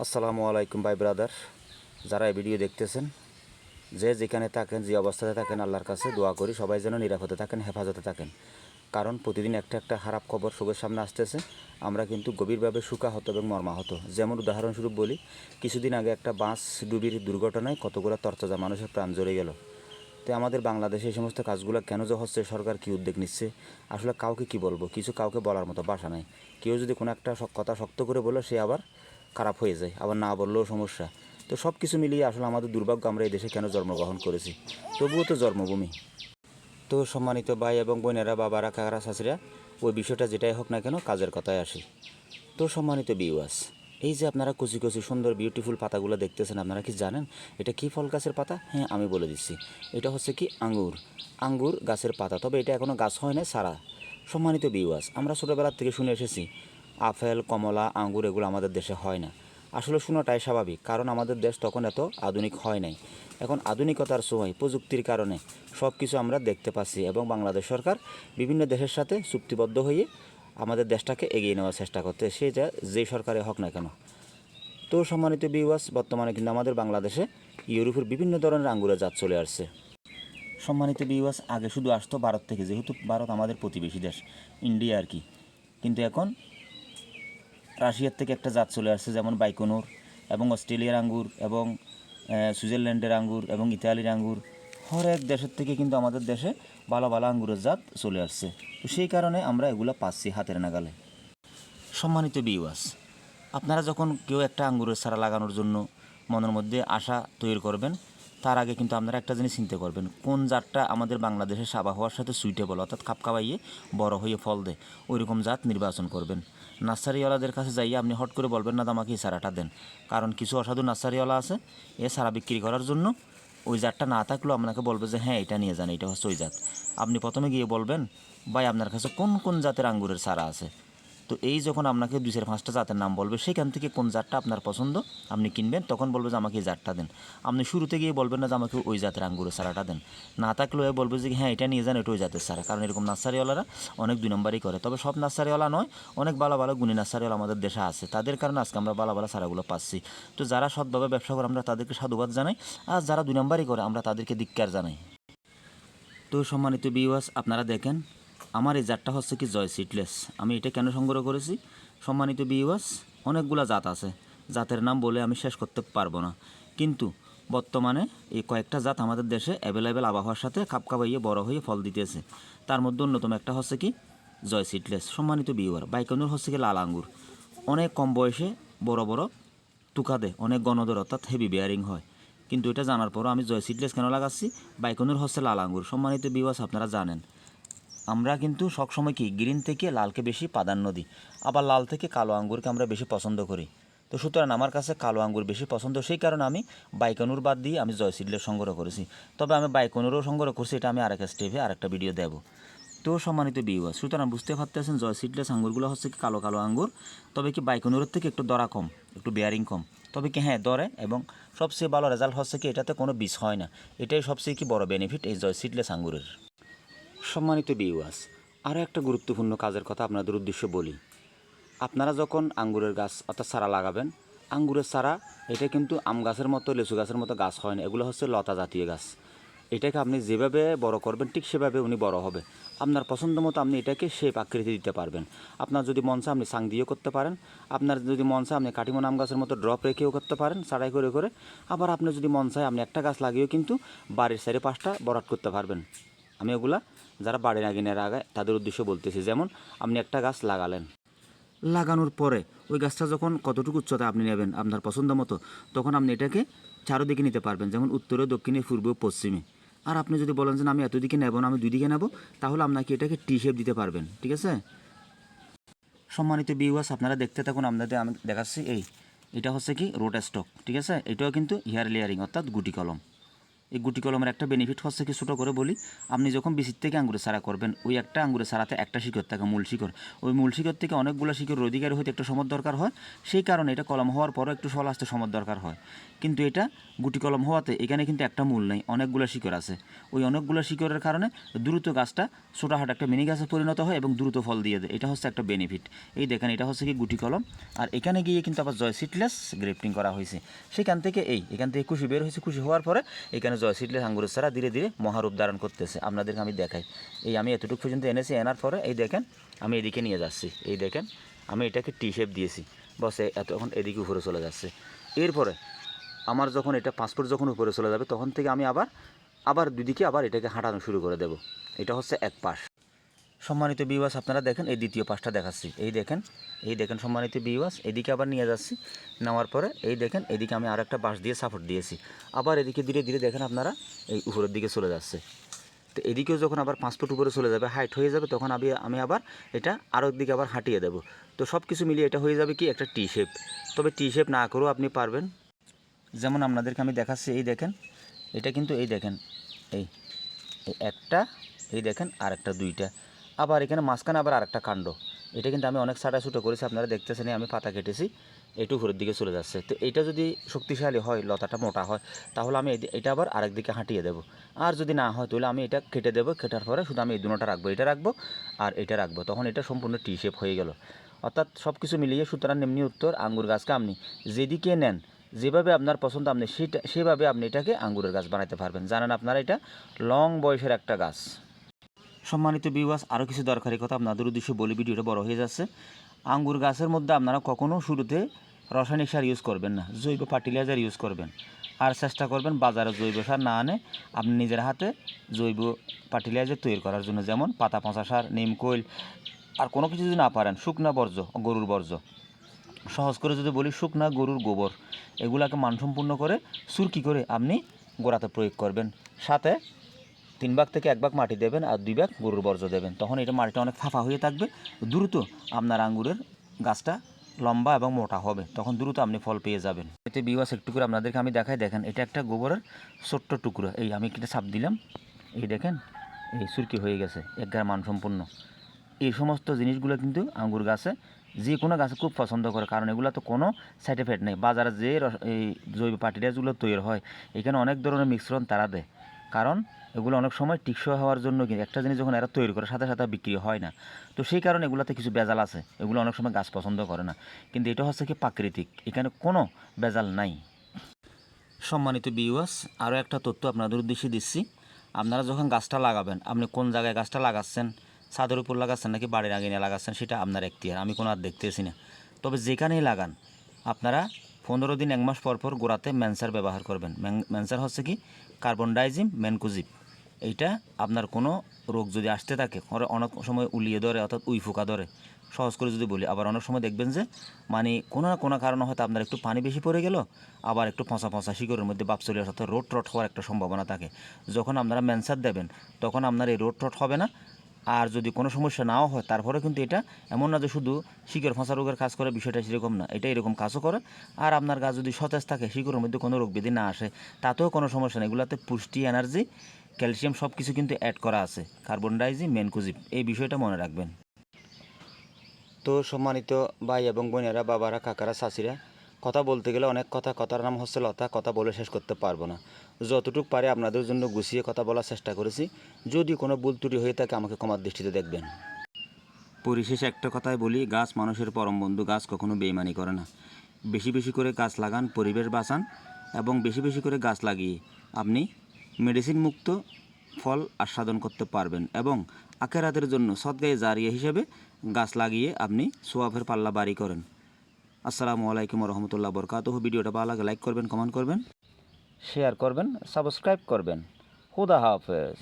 আসসালামু আলাইকুম ভাই ব্রাদার, যারা এই ভিডিও দেখতেছেন, যে যেখানে থাকেন, যে অবস্থাতে থাকেন, আল্লাহর কাছে দোয়া করি সবাই যেন নিরাপদে থাকেন, হেফাজতে থাকেন। কারণ প্রতিদিন একটা একটা খারাপ খবর সবের সামনে আসতেছে। আমরা কিন্তু গভীরভাবে শোকাহত এবং মর্মাহত। যেমন উদাহরণস্বরূপ বলি, কিছুদিন আগে একটা বাস ডুবির দুর্ঘটনায় কতগুলো তরতাজা মানুষের প্রাণ জড়ে গেল। তো আমাদের বাংলাদেশে এই সমস্ত কাজগুলো কেন যে হচ্ছে, সরকার কী উদ্যোগ নিচ্ছে, আসলে কাউকে কি বলবো, কিছু কাউকে বলার মতো ভাষা নাই। কেউ যদি কোনো একটা কথা শক্ত করে বলে, সে আবার খারাপ হয়ে যায়, আবার না বললেও সমস্যা। তো সব কিছু মিলিয়ে আসলে আমাদের দুর্ভাগ্য, আমরা এই দেশে কেন জন্মগ্রহণ করেছি। তবুও তো জন্মভূমি। তো সম্মানিত ভাই এবং বোনেরা, বাবারা, কাকারা, শাশুড়িরা, ওই বিষয়টা যেটাই হোক না কেন, কাজের কথায় আসি। তো সম্মানিত ভিউয়ার্স, এই যে আপনারা কচি কচি সুন্দর বিউটিফুল পাতাগুলো দেখতেছেন, আপনারা কি জানেন এটা কি ফল গাছের পাতা? হ্যাঁ, আমি বলে দিচ্ছি। এটা হচ্ছে কি আঙ্গুর। আঙ্গুর গাছের পাতা, তবে এটা এখনও গাছ হয় না, সারা। সম্মানিত ভিউয়ার্স, আমরা ছোটোবেলার থেকে শুনে এসেছি আপেল, কমলা, আঙ্গুর এগুলো আমাদের দেশে হয় না। আসলে শোনাটাই স্বাভাবিক, কারণ আমাদের দেশ তখন এত আধুনিক হয় নাই। এখন আধুনিকতার সময় প্রযুক্তির কারণে সব কিছু আমরা দেখতে পাচ্ছি, এবং বাংলাদেশ সরকার বিভিন্ন দেশের সাথে চুক্তিবদ্ধ হয়ে আমাদের দেশটাকে এগিয়ে নেওয়ার চেষ্টা করতে, সে যা যেই সরকারে হোক না কেন। তো সম্মানিত ভিউয়ার্স, বর্তমানে কিন্তু আমাদের বাংলাদেশে ইউরোপের বিভিন্ন ধরনের আঙ্গুরের জাত চলে আসছে। সম্মানিত ভিউয়ার্স, আগে শুধু আসতো ভারত থেকে, যেহেতু ভারত আমাদের প্রতিবেশী দেশ, ইন্ডিয়া আর কি। কিন্তু এখন রাশিয়ার থেকে একটা জাত চলে আসছে, যেমন বাইকোনোর, এবং অস্ট্রেলিয়ার আঙ্গুর, এবং সুইজারল্যান্ডের আঙ্গুর, এবং ইতালির আঙ্গুর। হরেক দেশের থেকে কিন্তু আমাদের দেশে ভালো ভালো আঙ্গুরের জাত চলে আসছে। তো সেই কারণে আমরা এগুলো পাচ্ছি হাতের নাগালে। সম্মানিত ভিউয়ার্স, আপনারা যখন কেউ একটা আঙ্গুরের চারা লাগানোর জন্য মনের মধ্যে আশা তৈরি করবেন, তার আগে কিন্তু আপনারা একটা জিনিস চিন্তা করবেন, কোন জাতটা আমাদের বাংলাদেশের আবহাওয়ার সাথে সুইটেবল, অর্থাৎ খাপ খাওয়াইয়ে বড় হয়ে ফল দেয়, ওই রকম জাত নির্বাচন করবেন। নার্সারিওয়ালাদের কাছে যাইয়ে আপনি হট করে বলবেন না আমাকে এই চারাটা দেন, কারণ কিছু অসাধু নার্সারিওয়ালা আছে, এ চারা বিক্রি করার জন্য ওই জাতটা না থাকলেও আপনাকে বলবে যে হ্যাঁ এটা নিয়ে যান, এটা হচ্ছে ওই জাত। আপনি প্রথমে গিয়ে বলবেন, ভাই আপনার কাছে কোন কোন জাতের আঙ্গুরের চারা আছে। তো এই যখন আপনাকে 2-4-5টা জাতের নাম বলবে, সেখান থেকে কোন জাতটা আপনার পছন্দ আপনি কিনবেন, তখন বলবে যে আমাকে এই জাতটা দেন। আপনি শুরুতে গিয়ে বলবেন না যে আমাকে ওই জাতের আঙ্গুরের চারাটা দেন। না থাকলেও বলবে যে হ্যাঁ এটা নিয়ে যান, এটা ওই জাতের চারা। কারণ এরকম নার্সারিওয়ালারা অনেক 2 নম্বরই করে। তবে সব নার্সারিওয়ালা নয়, অনেক ভালো ভালো গুণী নার্সারিওয়ালা আমাদের দেশে আছে, তাদের কারণে আজকে আমরা ভালো ভালো চারাগুলো পাচ্ছি। তো যারা সৎভাবে ব্যবসা করে আমরা তাদেরকে সাধুবাদ জানাই, আর যারা 2 নম্বরই করে আমরা তাদেরকে ধিক্কার জানাই। তো সম্মানিত ভিউয়ার্স, আপনারা দেখেন আমার এই জাতটা হচ্ছে কি জয় সিডলেস। আমি এটা কেন সংগ্রহ করেছি? সম্মানিত ভিউয়ার্স, অনেকগুলো জাত আছে, জাতের নাম বলে আমি শেষ করতে পারবো না। কিন্তু বর্তমানে এই কয়েকটা জাত আমাদের দেশে অ্যাভেলেবেল আবহাওয়ার সাথে খাপ খাওয়াইয়ে বড় হয়ে ফল দিতেছে। তার মধ্যে অন্যতম একটা হচ্ছে কি জয় সিডলেস। সম্মানিত ভিউয়ার, বাইকনুর হচ্ছে কি লাল আঙ্গুর, অনেক কম বয়সে বড় বড় তুকা দেয়, অনেক গণদর, অর্থাৎ হেভি বেয়ারিং হয়। কিন্তু এটা জানার পরও আমি জয় সিডলেস কেন লাগাচ্ছি? বাইকনুর হচ্ছে লাল আঙ্গুর। সম্মানিত ভিউয়ার্স, আপনারা জানেন আমরা কিন্তু সবসময় কি গ্রিন থেকে লালকে বেশি প্রাধান্য দিই, আবার লাল থেকে কালো আঙ্গুরকে আমরা বেশি পছন্দ করি। তো সুতরাং আমার কাছে কালো আঙ্গুর বেশি পছন্দ, সেই কারণে আমি বাইকনুর বাদ দিয়ে আমি জয় সিডলেস সংগ্রহ করেছি। তবে আমি বাইকনুরও সংগ্রহ করছি, এটা আমি আরেকটা স্টেপে আরেকটা ভিডিও দেব। তো সম্মানিত ভিউয়ার্স, সুতরাং বুঝতে পারতেছেন জয় সিডলেস আঙ্গুরগুলো হচ্ছে কি কালো কালো আঙ্গুর, তবে কি বাইকনুরের থেকে একটু দরা কম, একটু বেয়ারিং কম। তবে কি হ্যাঁ দরে, এবং সবচেয়ে ভালো রেজাল্ট হচ্ছে কি এটাতে কোনো বিষ হয় না। এটাই সবচেয়ে কি বড় বেনিফিট এই জয় সিডলেস আঙ্গুরের। সম্মানিত ভিউয়ার্স, আরও একটা গুরুত্বপূর্ণ কাজের কথা আপনাদের উদ্দেশ্যে বলি। আপনারা যখন আঙ্গুরের গাছ অর্থাৎ চারা লাগাবেন, আঙ্গুরের চারা এটা কিন্তু আম গাছের মতো, লিচু গাছের মতো গাছ হয় না, এগুলো হচ্ছে লতা জাতীয় গাছ। এটাকে আপনি যেভাবে বড় করবেন ঠিক সেভাবে উনি বড় হবে। আপনার পছন্দ মতো আপনি এটাকে শেপ আকৃতি দিতে পারবেন। আপনার যদি মন চায় আপনি সাং দিয়েও করতে পারেন, আপনার যদি মন চায় আপনি কাটিমন আম গাছের মতো ড্রপ রেখেও করতে পারেন, ছাড়াই করে করে। আবার আপনি যদি মন চায় আপনি একটা গাছ লাগিয়েও কিন্তু বাড়ির 4-5টা বরাট করতে পারবেন। আমি ওগুলা যারা বাড়ি লাগিনের আগে তাদের উদ্দেশ্যে বলতেছি। যেমন আপনি একটা গাছ লাগালেন, লাগানোর পরে ওই গাছটা যখন কতটুকু উচ্চতা আপনি নেবেন আপনার পছন্দ মতো, তখন আপনি এটাকে চারোদিকে নিতে পারবেন, যেমন উত্তরে, দক্ষিণে, পূর্বে, পশ্চিমে। আর আপনি যদি বলেন যে আমি এতদিকে নেব না, আমি 2 দিকে নেব, তাহলে আপনাকে এটাকে টি শেপ দিতে পারবেন। ঠিক আছে সম্মানিত ভিউয়ার্স, আপনারা দেখতে থাকুন, আপনাদের আমি দেখাচ্ছি। এটা হচ্ছে কি রোট স্টক, ঠিক আছে। এটাও কিন্তু হেয়ার লেয়ারিং অর্থাৎ গুটি কলম। এই গুটি কলমের একটা বেনিফিট হচ্ছে কি, ছোটো করে বলি, আপনি যখন বিচির থেকে আঙ্গুরের চারা করবেন, ওই একটা আঙ্গুরের চারাতে একটা শিকড় থাকে, মূল শিকড়। ওই মূল শিকড় থেকে অনেকগুলো শিকড় অধিকারী হতে একটা সময় দরকার হয়, সেই কারণে এটা কলম হওয়ার পরও একটু ফল আসতে সময় দরকার হয়। কিন্তু এটা গুটি কলম হওয়াতে এখানে কিন্তু একটা মূল নেই, অনেকগুলো শিকড় আছে। ওই অনেকগুলো শিকড়ের কারণে দ্রুত গাছটা ছোটোখাটো একটা মিনি গাছে পরিণত হয় এবং দ্রুত ফল দিয়ে দেয়। এটা হচ্ছে একটা বেনিফিট। এই দেখেন, এটা হচ্ছে কি গুটি কলম, আর এখানে গিয়ে কিন্তু আবার জয় সিডলেস গ্রেফটিং করা হয়েছে। সেখান থেকে এখান থেকে কুশি বের হয়েছে, কুশি হওয়ার পরে এখানে জয় সিডলেস আঙ্গুরের চারা ধীরে ধীরে মহারূপ ধারণ করতেছে। আপনাদেরকে আমি দেখাই, আমি এতটুকু পর্যন্ত এনেছি, এনার পরে এই দেখেন আমি এদিকে নিয়ে যাচ্ছি। এই দেখেন আমি এটাকে টি শেপ দিয়েছি, বসে এখন এদিকে উপরে চলে যাচ্ছে। এরপরে আমার যখন এটা 5 ফুট যখন উপরে চলে যাবে, তখন থেকে আমি আবার দুদিকে আবার এটাকে হাঁটানো শুরু করে দেব। এটা হচ্ছে এক পাশ। সম্মানিত ভিউয়ার্স, আপনারা দেখেন এই দ্বিতীয় পাশটা দেখাচ্ছি। এই দেখেন সম্মানিত ভিউয়ার্স, এদিকে আবার নিয়ে যাচ্ছি। নেওয়ার পরে এই দেখেন এদিকে আমি আর একটা বাঁশ দিয়ে সাপোর্ট দিয়েছি। আবার এদিকে ধীরে ধীরে দেখেন আপনারা এই উপরের দিকে চলে যাচ্ছে। তো এদিকেও যখন আবার 5 ফুট উপরে চলে যাবে, হাইট হয়ে যাবে, তখন আমি আবার এটা আরও দিকে আবার হাঁটিয়ে দেবো। তো সব কিছু মিলিয়ে এটা হয়ে যাবে কি একটা টি শেপ। তবে টি শেপ না করেও আপনি পারবেন। যেমন আপনাদেরকে আমি দেখাচ্ছি, এই দেখেন এটা কিন্তু এই দেখেন এই একটা, এই দেখেন আর একটা, দুইটা, আবার এখানে মাঝখানে আবার আরেকটা কাণ্ড। এটা কিন্তু আমি অনেক ছাটা ছুটো করেছি, আপনারা দেখতেছেন আমি পাতা কেটেছি, একটু উপরের দিকে চলে যাচ্ছে। তো এইটা যদি শক্তিশালী হয়, লতাটা মোটা হয়, তাহলে আমি এটা আবার আরেক দিকে হাঁটিয়ে দেবো। আর যদি না হয় তাহলে আমি এটা কেটে দেবো, কেটার পরে শুধু আমি এই দুটোটা রাখবো, এটা রাখবো আর এটা রাখবো, তখন এটা সম্পূর্ণ টি শেপ হয়ে গেল। অর্থাৎ সব কিছু মিলিয়ে সুতরাং এমনি উত্তর, আঙ্গুর গাছকে আপনি যেদিকে নেন, যেভাবে আপনার পছন্দ, আপনি সেভাবে আপনি এটাকে আঙ্গুরের গাছ বানাতে পারবেন। জানেন আপনারা এটা লং বয়সের একটা গাছ। সম্মানিত ভিউয়ার্স, আরও কিছু দরকারি কথা আপনাদের উদ্দেশ্যে বলি, ভিডিওটা বড় হয়ে যাচ্ছে। আঙ্গুর গাছের মধ্যে আপনারা কখনও শুরুতে রাসায়নিক সার ইউজ করবেন না, জৈব ফার্টিলাইজার ইউজ করবেন। আর চেষ্টা করবেন বাজারে জৈব সার না আনে আপনি নিজের হাতে জৈব ফার্টিলাইজার তৈরি করার জন্য, যেমন পাতা পচা সার, নিম কোইল। আর কোনো কিছু যদি না পারেন, শুকনা বর্জ্য, গরুর বর্জ্য, সহজ করে যদি বলি শুকনা গরুর গোবর, এগুলাকে মানসম্পূর্ণ করে সুরকি করে আপনি গোড়াতে প্রয়োগ করবেন। সাথে 3 ভাগ থেকে 1 ভাগ মাটি দেবেন আর 2 ভাগ গরুর বর্জ্য দেবেন। তখন এটা মাটিটা অনেক ফাঁপা হয়ে থাকবে, দ্রুত আপনার আঙ্গুরের গাছটা লম্বা এবং মোটা হবে, তখন দ্রুত আপনি ফল পেয়ে যাবেন। এতে ভিউয়ার্স একটু করে আপনাদেরকে আমি দেখাই, দেখেন এটা একটা গোবরের ছোট্ট টুকরো, এই আমি একটা ছাপ দিলাম, এই দেখেন এই সুরকি হয়ে গেছে, একগার মানসম্পন্ন। এই সমস্ত জিনিসগুলো কিন্তু আঙ্গুর গাছে, যে কোনো গাছে খুব পছন্দ করে, কারণ এগুলো তো কোনো সাইড এফেক্ট নেই। বাজারে যে এই জৈব ফার্টিলাইজারগুলো তৈরি হয়, এখানে অনেক ধরনের মিশ্রণ তারা দেয়, কারণ এগুলো অনেক সময় টিকসই হওয়ার জন্য কিন্তু একটা জিনিস যখন এরা তৈরি করে সাথে সাথে বিক্রি হয় না, তো সেই কারণে এগুলোতে কিছু ভেজাল আছে, এগুলো অনেক সময় গাছ পছন্দ করে না। কিন্তু এটা হচ্ছে কি প্রাকৃতিক, এখানে কোনো ভেজাল নাই। সম্মানিত ভিউয়ার্স, আরও একটা তথ্য আপনাদের উদ্দেশ্যে দিচ্ছি। আপনারা যখন গাছটা লাগাবেন, আপনি কোন জায়গায় গাছটা লাগাচ্ছেন, ছাদের উপর লাগাচ্ছেন নাকি বাড়ির আঙিনায় লাগাচ্ছেন, সেটা আপনার এখতিয়ার, আমি কোনো আর দেখতেছি না। তবে যেখানেই লাগান আপনারা 15 দিন 1 মাস পর পর গোড়াতে ম্যানসার ব্যবহার করবেন। ম্যানসার হচ্ছে কি কার্বন ডাইজিম ম্যানকোজিব। এইটা আপনার কোনো রোগ যদি আসতে থাকে, অনেক সময় উলিয়ে ধরে, অর্থাৎ উইফোকা ধরে, সহজ করে যদি বলি। আবার অনেক সময় দেখবেন যে মানে কোনো না কোনো কারণে হয়তো আপনার একটু পানি বেশি পড়ে গেল, আবার একটু পচা পচা শিকড়ের মধ্যে বাপ চলে আসে, অর্থাৎ রোড টট হওয়ার একটা সম্ভাবনা থাকে। যখন আপনারা ম্যানসার দেবেন, তখন আপনার এই রোড টট হবে না। আর যদি কোনো সমস্যা নাও হয়, তারপরে কিন্তু এটা এমন না যে শুধু শিকড় ফাঁসা রোগের কাজ করে, বিষয়টা সেরকম না, এটা এরকম কাজও করে। আর আপনার গাছ যদি সতেজ থাকে, শিকড়ের মধ্যে কোনো রোগ ব্যাধি না আসে, তাতেও কোনো সমস্যা নেই। এগুলোতে পুষ্টি, এনার্জি, ক্যালসিয়াম সব কিছু কিন্তু অ্যাড করা আছে, কার্বন ডাইজিম ম্যানকোজিব, এই বিষয়টা মনে রাখবেন। তো সম্মানিত ভাই এবং বোনেরা, বাবারা, কাকারা, চাচিরা, কথা বলতে গেলে অনেক কথা, কথার নাম হচ্ছে লতা, কথা বলে শেষ করতে পারবো না। যতটুকু পারে আপনাদের জন্য গুছিয়ে কথা বলার চেষ্টা করেছি। যদি কোনো ভুল ত্রুটি হয়ে থাকে আমাকে ক্ষমার দৃষ্টিতে দেখবেন। পরিশেষে একটা কথাই বলি, গাছ মানুষের পরম বন্ধু, গাছ কখনো বেইমানি করে না। বেশি বেশি করে গাছ লাগান, পরিবেশ বাঁচান, এবং বেশি বেশি করে গাছ লাগিয়ে আপনি মেডিসিন মুক্ত ফল আস্বাদন করতে পারবেন, এবং আখেরাতের জন্য সদগায়ে জারিয়া হিসেবে গাছ লাগিয়ে আপনি সোয়াবের পাল্লা বাড়ি করেন। আসসালামু আলাইকুম রহমতুল্লাহ বরকাতুহু। ভিডিওটা ভালো লাগে লাইক করবেন, কমেন্ট করবেন, শেয়ার করবেন, সাবস্ক্রাইব করবেন। খুদা হাফেজ।